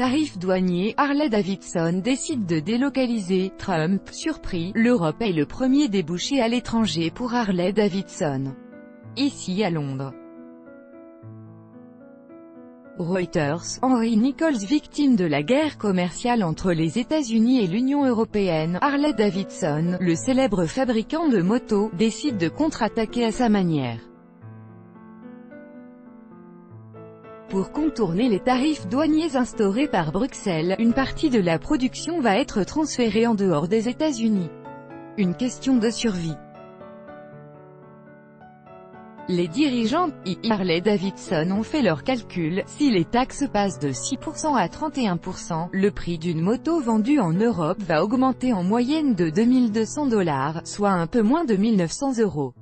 tarifs douaniers, Harley-Davidson décide de délocaliser. Trump, surpris, l'Europe est le premier débouché à l'étranger pour Harley-Davidson. Ici à Londres. Reuters, Henry Nichols victime de la guerre commerciale entre les États-Unis et l'Union européenne, Harley-Davidson, le célèbre fabricant de motos, décide de contre-attaquer à sa manière. Pour contourner les tarifs douaniers instaurés par Bruxelles, une partie de la production va être transférée en dehors des États-Unis. Une question de survie. Les dirigeants Harley-Davidson ont fait leurs calculs. Si les taxes passent de 6% à 31%, le prix d'une moto vendue en Europe va augmenter en moyenne de 2 200 $, soit un peu moins de 1 900 €.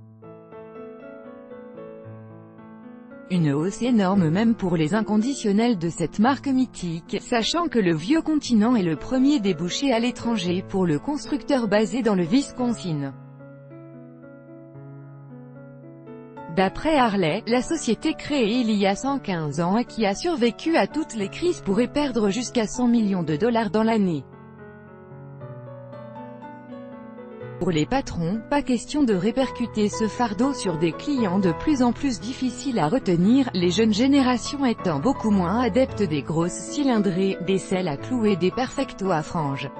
Une hausse énorme même pour les inconditionnels de cette marque mythique, sachant que le vieux continent est le premier débouché à l'étranger pour le constructeur basé dans le Wisconsin. D'après Harley, la société créée il y a 115 ans et qui a survécu à toutes les crises pourrait perdre jusqu'à 100 millions de $ dans l'année. Pour les patrons, pas question de répercuter ce fardeau sur des clients de plus en plus difficiles à retenir, les jeunes générations étant beaucoup moins adeptes des grosses cylindrées, des selles à clous et des perfectos à franges.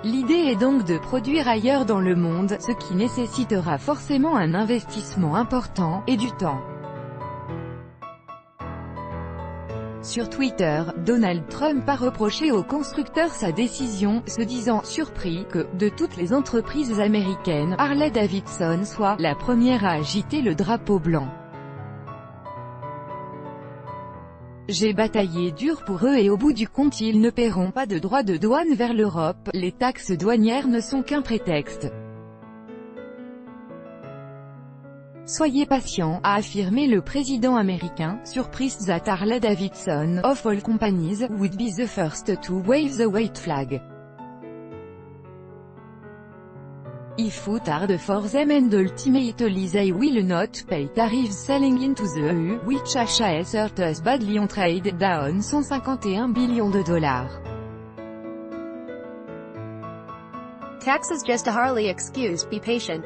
L'idée est donc de produire ailleurs dans le monde, ce qui nécessitera forcément un investissement important, et du temps. Sur Twitter, Donald Trump a reproché au constructeur sa décision, se disant « surpris » que, de toutes les entreprises américaines, Harley-Davidson soit « la première à agiter le drapeau blanc ». J'ai bataillé dur pour eux et au bout du compte ils ne paieront pas de droits de douane vers l'Europe, les taxes douanières ne sont qu'un prétexte. Soyez patient, a affirmé le président américain, surprised that Harley-Davidson, of all companies, would be the first to wave the white flag. If it hard for them and ultimately they will not pay tariffs selling into the EU, which has hurt us badly on trade, down 151 billions de $. Taxes just a Harley excuse, be patient.